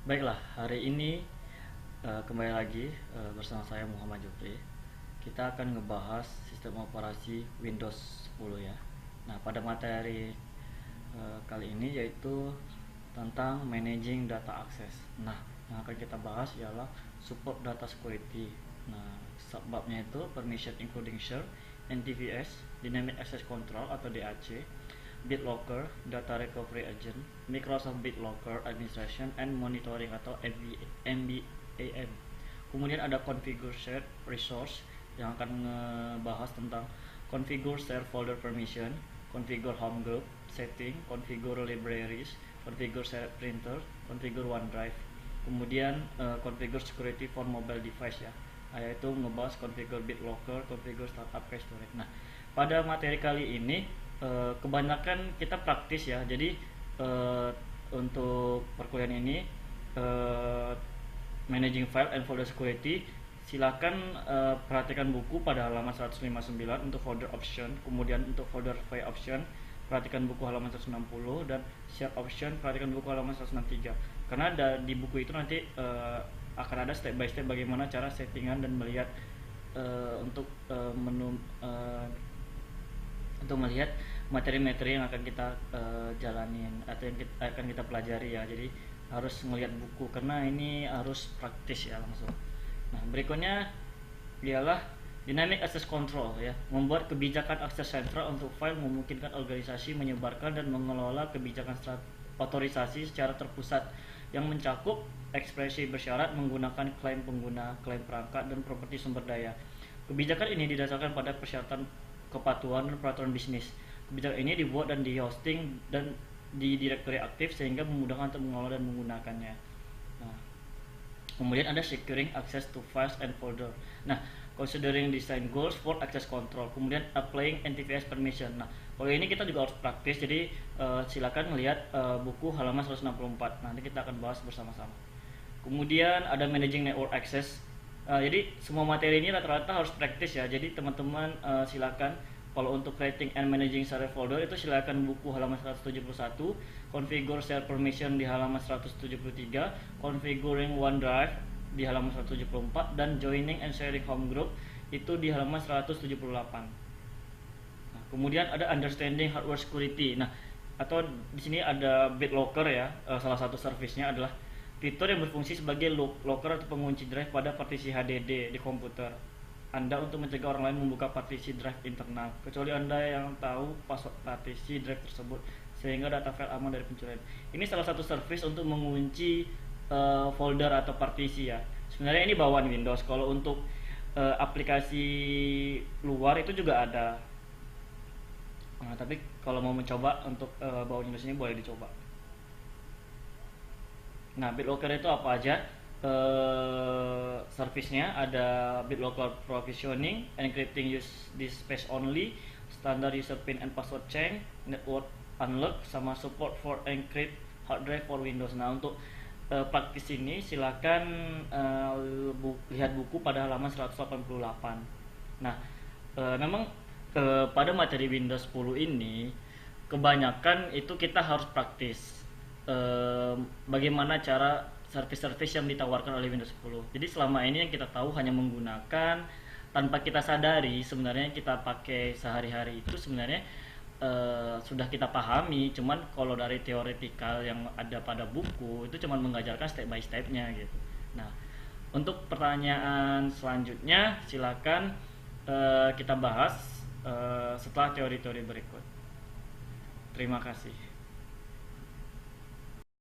Baiklah, hari ini kembali lagi bersama saya Muhammad Jupri. Kita akan ngebahas sistem operasi Windows 10 ya. Nah, pada materi kali ini yaitu tentang managing data access. Nah, yang akan kita bahas ialah support data security. Nah, subbabnya itu permission including share, NTFS, dynamic access control atau DAC, BitLocker, Data Recovery Agent, Microsoft BitLocker Administration and Monitoring atau MBAM. Kemudian ada Configure Shared Resource yang akan ngebahas tentang Configure Share Folder Permission, Configure Home Group Setting, Configure Libraries, Configure Share Printer, Configure OneDrive. Kemudian Configure Security for Mobile Device ya, yaitu ngebahas Configure BitLocker, Configure Startup Cache Storage. Nah, pada materi kali ini kebanyakan kita praktis ya. Jadi untuk perkuliahan ini managing file and folder security, silakan perhatikan buku pada halaman 159 untuk folder option, kemudian untuk folder file option perhatikan buku halaman 160, dan share option perhatikan buku halaman 163. Karena di buku itu nanti akan ada step by step bagaimana cara settingan dan melihat untuk melihat materi-materi yang akan kita jalanin atau yang akan kita pelajari ya. Jadi harus melihat buku karena ini harus praktis ya langsung. Nah, berikutnya ialah dynamic access control ya, membuat kebijakan akses sentral untuk file, memungkinkan organisasi menyebarkan dan mengelola kebijakan otorisasi secara terpusat yang mencakup ekspresi bersyarat menggunakan klaim pengguna, klaim perangkat, dan properti sumber daya. Kebijakan ini didasarkan pada persyaratan kepatuhan dan peraturan bisnis. Kebijakan ini dibuat dan di hosting dan di direktori aktif sehingga memudahkan untuk mengelola dan menggunakannya. Nah, kemudian ada securing access to files and folder. Nah, considering design goals for access control. Kemudian applying NTFS permission. Nah, kalau ini kita juga harus praktis. Jadi silakan melihat buku halaman 164. Nanti kita akan bahas bersama-sama. Kemudian ada managing network access. Jadi semua materi ini rata-rata harus praktis ya. Jadi teman-teman silakan, kalau untuk creating and managing share folder itu silakan buku halaman 171, configure share permission di halaman 173, configuring OneDrive di halaman 174, dan joining and sharing home group itu di halaman 178. Nah, kemudian ada understanding hardware security. Nah, atau di sini ada BitLocker ya, salah satu servicenya adalah fitur yang berfungsi sebagai locker atau pengunci drive pada partisi HDD di komputer Anda untuk mencegah orang lain membuka partisi drive internal, kecuali Anda yang tahu password partisi drive tersebut, sehingga data file aman dari pencurian. Ini salah satu service untuk mengunci folder atau partisi ya. Sebenarnya ini bawaan Windows. Kalau untuk aplikasi luar itu juga ada. Nah, tapi kalau mau mencoba untuk bawaan Windows ini boleh dicoba. Nah, BitLocker itu apa aja? Service-nya ada BitLocker Provisioning, Encrypting Use This Space Only, Standard User PIN and Password Change, Network Unlock, sama Support for Encrypt Hard Drive for Windows. Nah, untuk praktis ini silakan lihat buku pada halaman 188. Nah, memang pada materi Windows 10 ini kebanyakan itu kita harus praktis bagaimana cara service-service yang ditawarkan oleh Windows 10. Jadi selama ini yang kita tahu hanya menggunakan tanpa kita sadari, sebenarnya yang kita pakai sehari-hari itu sebenarnya sudah kita pahami. Cuman kalau dari teoretikal yang ada pada buku itu cuman mengajarkan step by stepnya gitu. Nah, untuk pertanyaan selanjutnya silakan kita bahas setelah teori-teori berikut. Terima kasih.